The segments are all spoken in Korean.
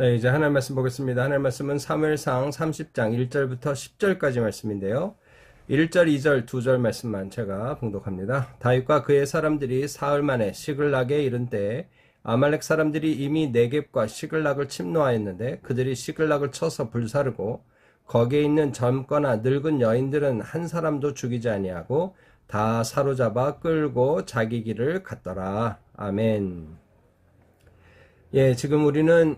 네, 이제 하나님 말씀 보겠습니다. 하나님 말씀은 사무엘상 30장 1절부터 10절까지 말씀인데요. 1절, 2절, 2절 말씀만 제가 봉독합니다. 다윗과 그의 사람들이 사흘 만에 시글락에 이른 때에 아말렉 사람들이 이미 네겝과 시글락을 침노하였는데 그들이 시글락을 쳐서 불사르고 거기에 있는 젊거나 늙은 여인들은 한 사람도 죽이지 아니하고 다 사로잡아 끌고 자기 길을 갔더라. 아멘. 예, 지금 우리는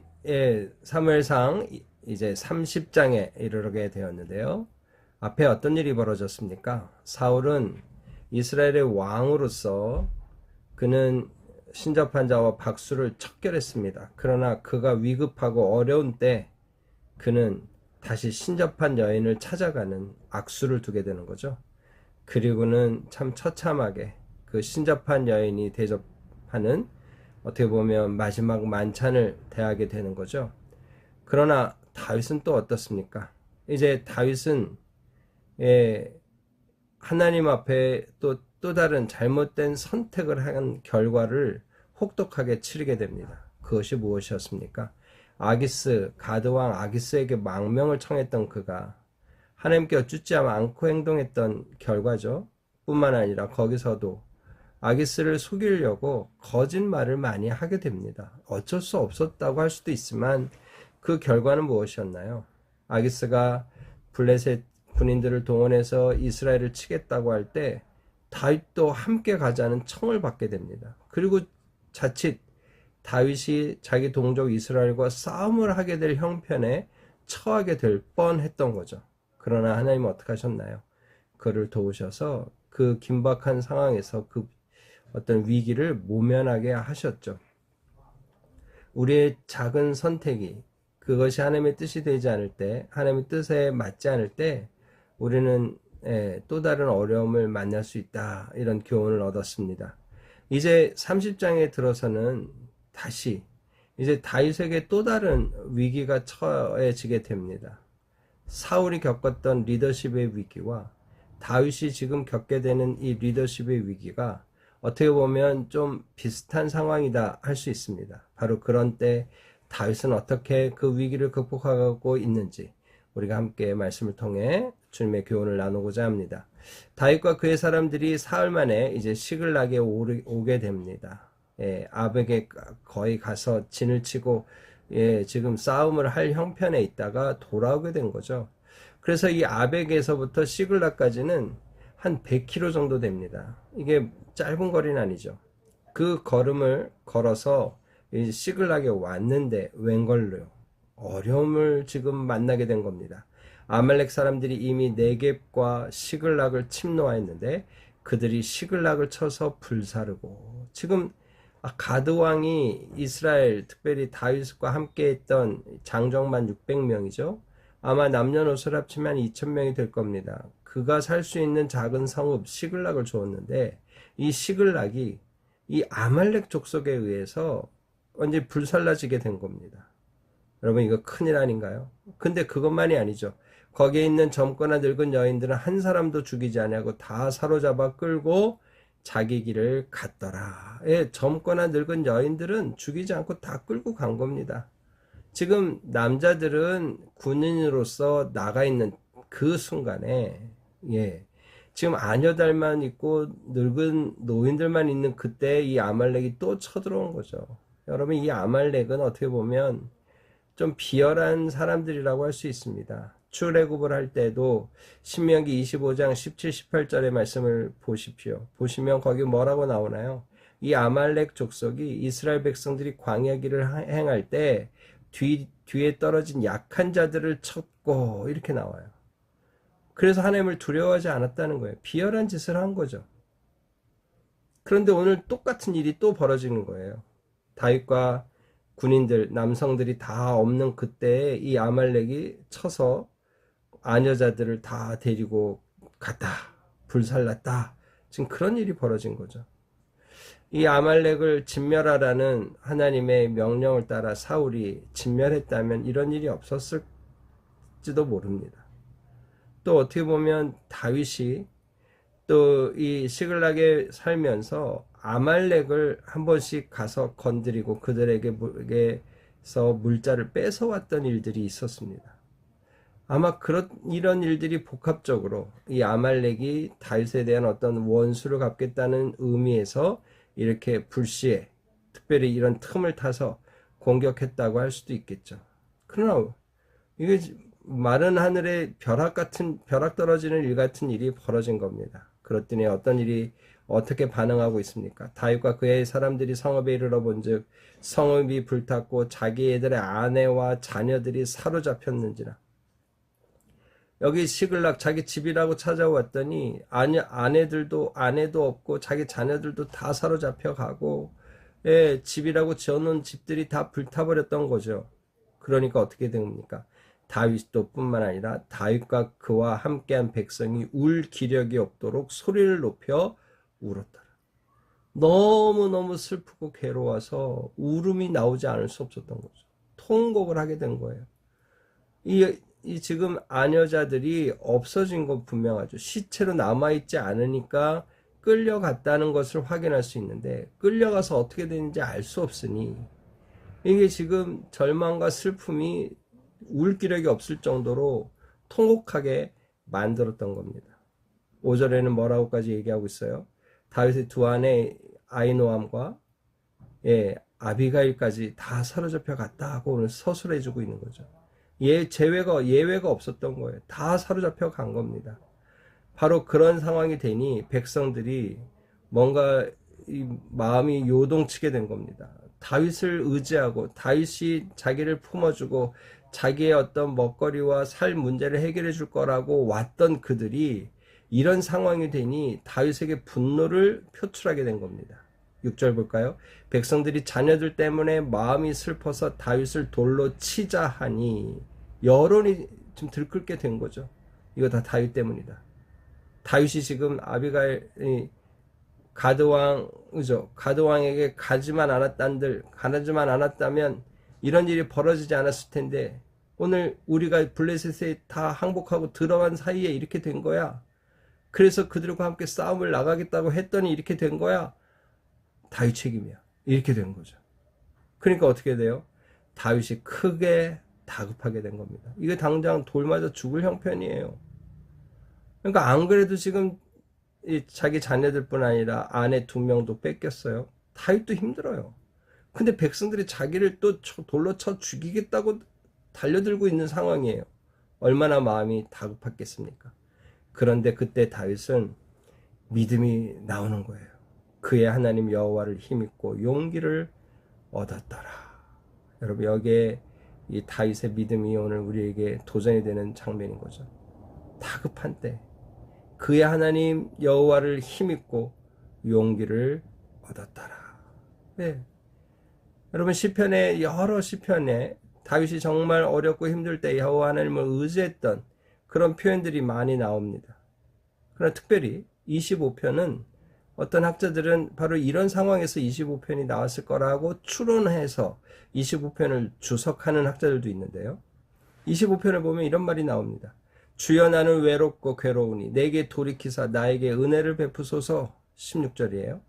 사무엘상 이제 30장에 이르게 되었는데요. 앞에 어떤 일이 벌어졌습니까? 사울은 이스라엘의 왕으로서 그는 신접한 자와 박수를 척결했습니다. 그러나 그가 위급하고 어려운 때 그는 다시 신접한 여인을 찾아가는 악수를 두게 되는 거죠. 그리고는 참 처참하게 그 신접한 여인이 대접하는 어떻게 보면 마지막 만찬을 대하게 되는 거죠. 그러나 다윗은 또 어떻습니까? 이제 다윗은 하나님 앞에 또 다른 잘못된 선택을 한 결과를 혹독하게 치르게 됩니다. 그것이 무엇이었습니까? 가드왕 아기스에게 망명을 청했던 그가 하나님께 여쭙지 않고 행동했던 결과죠. 뿐만 아니라 거기서도 아기스를 속이려고 거짓말을 많이 하게 됩니다. 어쩔 수 없었다고 할 수도 있지만 그 결과는 무엇이었나요? 아기스가 블레셋 군인들을 동원해서 이스라엘을 치겠다고 할 때 다윗도 함께 가자는 청을 받게 됩니다. 그리고 자칫 다윗이 자기 동족 이스라엘과 싸움을 하게 될 형편에 처하게 될 뻔했던 거죠. 그러나 하나님은 어떻게 하셨나요? 그를 도우셔서 그 긴박한 상황에서 그 어떤 위기를 모면하게 하셨죠. 우리의 작은 선택이 그것이 하나님의 뜻이 되지 않을 때, 하나님의 뜻에 맞지 않을 때 우리는 또 다른 어려움을 만날 수 있다. 이런 교훈을 얻었습니다. 이제 30장에 들어서는 다시 이제 다윗에게 또 다른 위기가 처해지게 됩니다. 사울이 겪었던 리더십의 위기와 다윗이 지금 겪게 되는 이 리더십의 위기가 어떻게 보면 좀 비슷한 상황이다 할 수 있습니다. 바로 그런 때 다윗은 어떻게 그 위기를 극복하고 있는지 우리가 함께 말씀을 통해 주님의 교훈을 나누고자 합니다. 다윗과 그의 사람들이 사흘 만에 이제 시글락에 오게 됩니다. 아벡에 거의 가서 진을 치고 지금 싸움을 할 형편에 있다가 돌아오게 된 거죠. 그래서 이 아벡에서부터 시글락까지는 한 100km 정도 됩니다. 이게 짧은 거리는 아니죠. 그 걸음을 걸어서 시글락에 왔는데 웬걸로요? 어려움을 지금 만나게 된 겁니다. 아말렉 사람들이 이미 네겝과 시글락을 침노하였는데 그들이 시글락을 쳐서 불사르고 지금 가드 왕이 이스라엘 특별히 다윗과 함께 했던 장정만 600명이죠. 아마 남녀노소를 합치면 2000명이 될 겁니다. 그가 살 수 있는 작은 성읍 시글락을 주었는데 이 시글락이 이 아말렉 족속에 의해서 완전히 불살라지게 된 겁니다. 여러분 이거 큰일 아닌가요? 근데 그것만이 아니죠. 거기에 있는 젊거나 늙은 여인들은 한 사람도 죽이지 아니하고 다 사로잡아 끌고 자기 길을 갔더라. 젊거나 늙은 여인들은 죽이지 않고 다 끌고 간 겁니다. 지금 남자들은 군인으로서 나가 있는 그 순간에 지금 아녀들만 있고 늙은 노인들만 있는 그때 이 아말렉이 또 쳐들어온 거죠. 여러분 이 아말렉은 어떻게 보면 좀 비열한 사람들이라고 할 수 있습니다. 출애굽을 할 때도 신명기 25장 17, 18절의 말씀을 보십시오. 보시면 거기 뭐라고 나오나요? 이 아말렉 족속이 이스라엘 백성들이 광야 길을 행할 때 뒤에 떨어진 약한 자들을 쳤고 이렇게 나와요. 그래서 하나님을 두려워하지 않았다는 거예요. 비열한 짓을 한 거죠. 그런데 오늘 똑같은 일이 또 벌어지는 거예요. 다윗과 군인들, 남성들이 다 없는 그때에 이 아말렉이 쳐서 아녀자들을 다 데리고 갔다. 불살랐다. 지금 그런 일이 벌어진 거죠. 이 아말렉을 진멸하라는 하나님의 명령을 따라 사울이 진멸했다면 이런 일이 없었을지도 모릅니다. 또 어떻게 보면 다윗이 또 이 시글락에 살면서 아말렉을 한 번씩 가서 건드리고 그들에게 물자를 뺏어왔던 일들이 있었습니다. 아마 이런 일들이 복합적으로 이 아말렉이 다윗에 대한 어떤 원수를 갚겠다는 의미에서 이렇게 불시에 특별히 이런 틈을 타서 공격했다고 할 수도 있겠죠. 그러나 이게 마른 하늘에 벼락 떨어지는 일 같은 일이 벌어진 겁니다. 그랬더니 어떤 일이 어떻게 반응하고 있습니까? 다윗과 그의 사람들이 성읍에 이르러 본즉 성읍이 불탔고 자기애들의 아내와 자녀들이 사로잡혔는지라. 여기 시글락 자기 집이라고 찾아왔더니 아내도 없고 자기 자녀들도 다 사로잡혀 가고, 예, 집이라고 지어놓은 집들이 다 불타버렸던 거죠. 그러니까 어떻게 됩니까? 다윗도 뿐만 아니라 다윗과 그와 함께한 백성이 울 기력이 없도록 소리를 높여 울었더라. 너무너무 슬프고 괴로워서 울음이 나오지 않을 수 없었던 거죠. 통곡을 하게 된 거예요. 이 지금 아녀자들이 없어진 건 분명하죠. 시체로 남아있지 않으니까 끌려갔다는 것을 확인할 수 있는데, 끌려가서 어떻게 되는지 알 수 없으니 이게 지금 절망과 슬픔이 울 기력이 없을 정도로 통곡하게 만들었던 겁니다. 5절에는 뭐라고까지 얘기하고 있어요? 다윗의 두 아내 아이노함과, 예, 아비가일까지 다 사로잡혀 갔다 하고 오늘 서술해주고 있는 거죠. 예외가 없었던 거예요. 다 사로잡혀 간 겁니다. 바로 그런 상황이 되니 백성들이 뭔가 마음이 요동치게 된 겁니다. 다윗을 의지하고 다윗이 자기를 품어주고 자기의 어떤 먹거리와 살 문제를 해결해 줄 거라고 왔던 그들이 이런 상황이 되니 다윗에게 분노를 표출하게 된 겁니다. 6절 볼까요? 백성들이 자녀들 때문에 마음이 슬퍼서 다윗을 돌로 치자 하니, 여론이 좀 들끓게 된 거죠. 이거 다 다윗 때문이다. 다윗이 지금 아비가일 가드왕에게 가지만 않았다면 이런 일이 벌어지지 않았을 텐데, 오늘 우리가 블레셋에 다 항복하고 들어간 사이에 이렇게 된 거야. 그래서 그들과 함께 싸움을 나가겠다고 했더니 이렇게 된 거야. 다윗 책임이야. 이렇게 된 거죠. 그러니까 어떻게 돼요? 다윗이 크게 다급하게 된 겁니다. 이게 당장 돌 맞아 죽을 형편이에요. 그러니까 안 그래도 지금 자기 자녀들뿐 아니라 아내 2명도 뺏겼어요. 다윗도 힘들어요. 근데 백성들이 자기를 또 돌로 쳐 죽이겠다고 달려들고 있는 상황이에요. 얼마나 마음이 다급했겠습니까? 그런데 그때 다윗은 믿음이 나오는 거예요. 그의 하나님 여호와를 힘입고 용기를 얻었더라. 여러분, 여기에 이 다윗의 믿음이 오늘 우리에게 도전이 되는 장면인 거죠. 다급한 때 그의 하나님 여호와를 힘입고 용기를 얻었더라. 네. 여러분, 여러 시편에 다윗이 정말 어렵고 힘들 때 여호와 하나님을 의지했던 그런 표현들이 많이 나옵니다. 그러나 특별히 25편은 어떤 학자들은 바로 이런 상황에서 25편이 나왔을 거라고 추론해서 25편을 주석하는 학자들도 있는데요. 25편을 보면 이런 말이 나옵니다. 주여, 나는 외롭고 괴로우니 내게 돌이키사 나에게 은혜를 베푸소서. 16절이에요.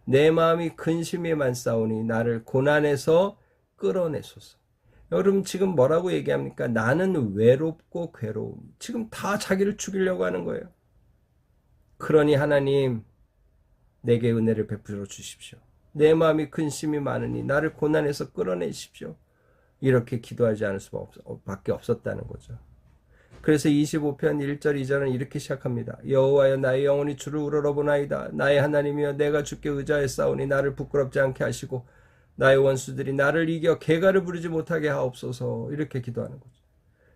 내 마음이 근심에 만싸우니 나를 고난에서 끌어내소서. 여러분, 지금 뭐라고 얘기합니까? 나는 외롭고 괴로움. 지금 다 자기를 죽이려고 하는 거예요. 그러니 하나님, 내게 은혜를 베풀어 주십시오. 내 마음이 근심이 많으니 나를 고난에서 끌어내십시오. 이렇게 기도하지 않을 수밖에 없었다는 거죠. 그래서 25편 1절 2절은 이렇게 시작합니다. 여호와여, 나의 영혼이 주를 우러러보나이다. 나의 하나님이여, 내가 주께 의지하였사오니 나를 부끄럽지 않게 하시고 나의 원수들이 나를 이겨 개가를 부르지 못하게 하옵소서. 이렇게 기도하는 거죠.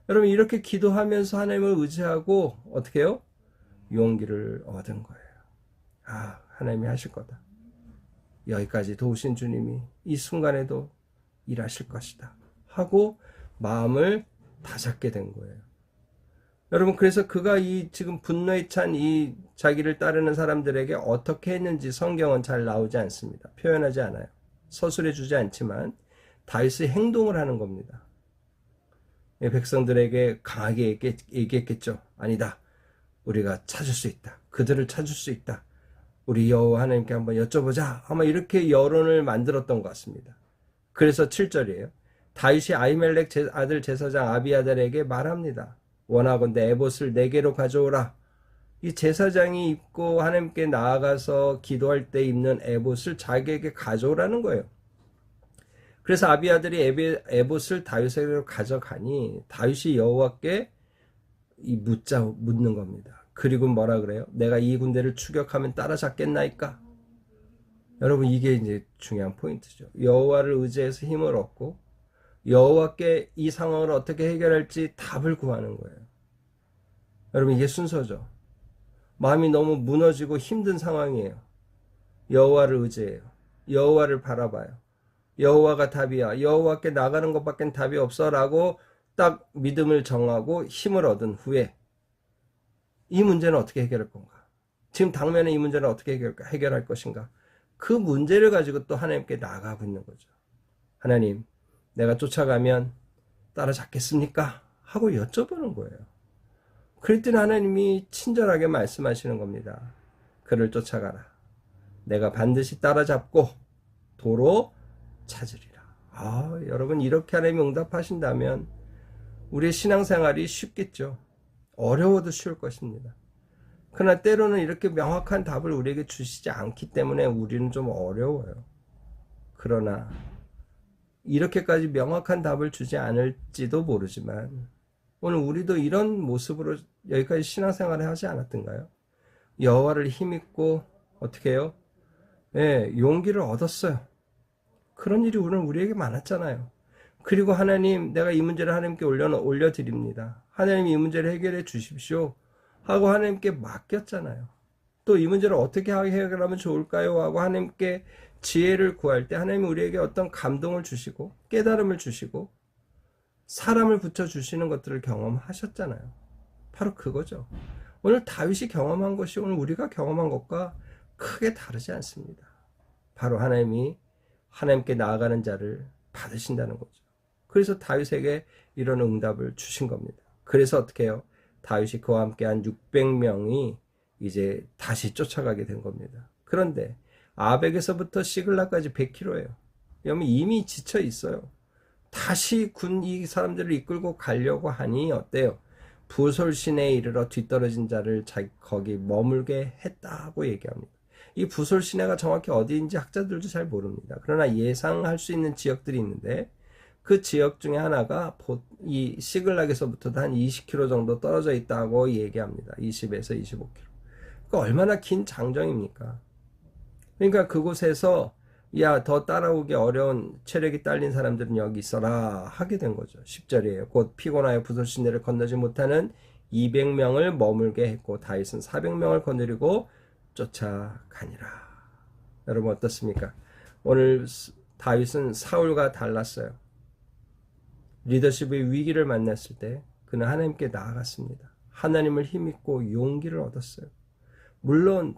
여러분, 이렇게 기도하면서 하나님을 의지하고 어떻게 해요? 용기를 얻은 거예요. 하나님이 하실 거다. 여기까지 도우신 주님이 이 순간에도 일하실 것이다 하고 마음을 다잡게 된 거예요. 여러분, 그래서 그가 지금 분노에 찬 이 자기를 따르는 사람들에게 어떻게 했는지 성경은 잘 나오지 않습니다. 표현하지 않아요. 서술해 주지 않지만 다윗의 행동을 하는 겁니다. 백성들에게 강하게 얘기했겠죠. 아니다. 우리가 찾을 수 있다. 그들을 찾을 수 있다. 우리 여호와 하나님께 한번 여쭤보자. 아마 이렇게 여론을 만들었던 것 같습니다. 그래서 7절이에요. 다윗이 아히멜렉 아들 제사장 아비아달에게 말합니다. 원하건대 에봇을 4개로 가져오라. 이 제사장이 입고 하나님께 나아가서 기도할 때 입는 에봇을 자기에게 가져오라는 거예요. 그래서 아비아들이 에봇을 다윗에게로 가져가니 다윗이 여호와께 묻는 겁니다. 그리고 뭐라 그래요? 내가 이 군대를 추격하면 따라잡겠나이까? 여러분, 이게 이제 중요한 포인트죠. 여호와를 의지해서 힘을 얻고 여호와께 이 상황을 어떻게 해결할지 답을 구하는 거예요. 여러분, 이게 순서죠. 마음이 너무 무너지고 힘든 상황이에요. 여호와를 의지해요. 여호와를 바라봐요. 여호와가 답이야. 여호와께 나가는 것밖엔 답이 없어 라고 딱 믿음을 정하고 힘을 얻은 후에 이 문제는 어떻게 해결할 건가? 지금 당면에 이 문제는 어떻게 해결할 것인가? 그 문제를 가지고 또 하나님께 나아가고 있는 거죠. 하나님, 내가 쫓아가면 따라잡겠습니까? 하고 여쭤보는 거예요. 그랬더니 하나님이 친절하게 말씀하시는 겁니다. 그를 쫓아가라. 내가 반드시 따라잡고 도로 찾으리라. 여러분, 이렇게 하나님이 응답하신다면 우리의 신앙생활이 쉽겠죠. 어려워도 쉬울 것입니다. 그러나 때로는 이렇게 명확한 답을 우리에게 주시지 않기 때문에 우리는 좀 어려워요. 그러나 이렇게까지 명확한 답을 주지 않을지도 모르지만 오늘 우리도 이런 모습으로 여기까지 신앙생활을 하지 않았던가요? 여호와를 힘입고 어떻게 해요? 용기를 얻었어요. 그런 일이 오늘 우리에게 많았잖아요. 그리고 하나님, 내가 이 문제를 하나님께 올려드립니다. 하나님, 이 문제를 해결해 주십시오 하고 하나님께 맡겼잖아요. 또 이 문제를 어떻게 해결하면 좋을까요? 하고 하나님께 지혜를 구할 때 하나님이 우리에게 어떤 감동을 주시고 깨달음을 주시고 사람을 붙여주시는 것들을 경험하셨잖아요. 바로 그거죠. 오늘 다윗이 경험한 것이 오늘 우리가 경험한 것과 크게 다르지 않습니다. 바로 하나님이 하나님께 나아가는 자를 받으신다는 거죠. 그래서 다윗에게 이런 응답을 주신 겁니다. 그래서 어떻게 해요? 다윗이 그와 함께한 600명이 이제 다시 쫓아가게 된 겁니다. 그런데 아벡에서부터 시글락까지 100km예요. 이미 지쳐 있어요. 다시 이 사람들을 이끌고 가려고 하니 어때요? 부솔 시내에 이르러 뒤떨어진 자를 거기 머물게 했다고 얘기합니다. 이 부솔 시내가 정확히 어디인지 학자들도 잘 모릅니다. 그러나 예상할 수 있는 지역들이 있는데 그 지역 중에 하나가 이 시글락에서부터도 한 20km 정도 떨어져 있다고 얘기합니다. 20에서 25km. 그러니까 얼마나 긴 장정입니까? 그러니까 그곳에서 더 따라오기 어려운 체력이 딸린 사람들은 여기 있어라 하게 된 거죠. 10절이에요. 곧 피곤하여 부솔 시내를 건너지 못하는 200명을 머물게 했고 다윗은 400명을 거느리고 쫓아가니라. 여러분 어떻습니까? 오늘 다윗은 사울과 달랐어요. 리더십의 위기를 만났을 때 그는 하나님께 나아갔습니다. 하나님을 힘입고 용기를 얻었어요. 물론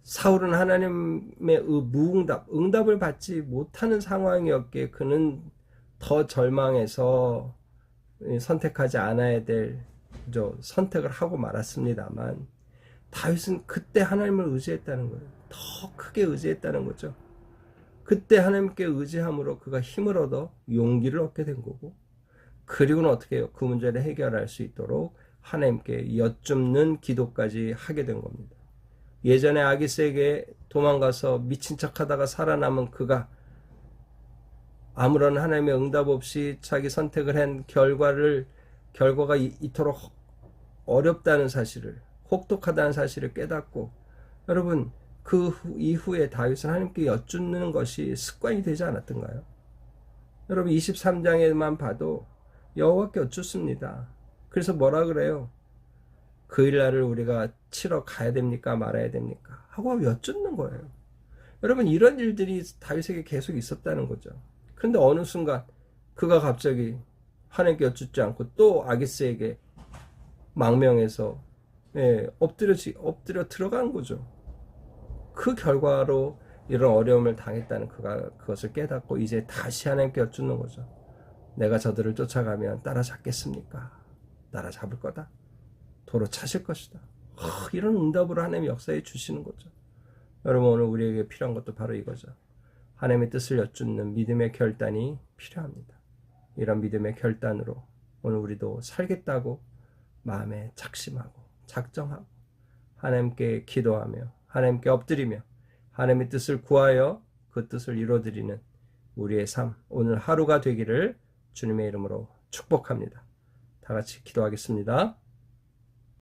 사울은 하나님의 응답을 받지 못하는 상황이었기에 그는 더 절망해서 선택하지 않아야 될 선택을 하고 말았습니다만 다윗은 그때 하나님을 의지했다는 거예요. 더 크게 의지했다는 거죠. 그때 하나님께 의지함으로 그가 힘을 얻어 용기를 얻게 된 거고 그리고는 어떻게 해요? 그 문제를 해결할 수 있도록 하나님께 여쭙는 기도까지 하게 된 겁니다. 예전에 아기스에게 도망가서 미친 척하다가 살아남은 그가 아무런 하나님의 응답 없이 자기 선택을 한 결과가 이토록 어렵다는 사실을, 혹독하다는 사실을 깨닫고 여러분 그 이후에 다윗은 하나님께 여쭙는 것이 습관이 되지 않았던가요? 여러분 23장에만 봐도 여호와께 여쭙습니다. 그래서 뭐라 그래요? 그 일날을 우리가 치러 가야 됩니까? 말아야 됩니까? 하고 여쭙는 거예요. 여러분 이런 일들이 다윗에게 계속 있었다는 거죠. 그런데 어느 순간 그가 갑자기 하나님께 여쭙지 않고 또 아기스에게 망명해서 엎드려 들어간 거죠. 그 결과로 이런 어려움을 당했다는 그가 그것을 깨닫고 이제 다시 하나님께 여쭙는 거죠. 내가 저들을 쫓아가면 따라잡겠습니까? 따라잡을 거다. 도로 찾을 것이다. 이런 응답으로 하나님이 역사해 주시는 거죠. 여러분 오늘 우리에게 필요한 것도 바로 이거죠. 하나님의 뜻을 여쭙는 믿음의 결단이 필요합니다. 이런 믿음의 결단으로 오늘 우리도 살겠다고 마음에 작심하고 작정하고 하나님께 기도하며 하나님께 엎드리며 하나님의 뜻을 구하여 그 뜻을 이루어드리는 우리의 삶, 오늘 하루가 되기를 주님의 이름으로 축복합니다. 다 같이 기도하겠습니다.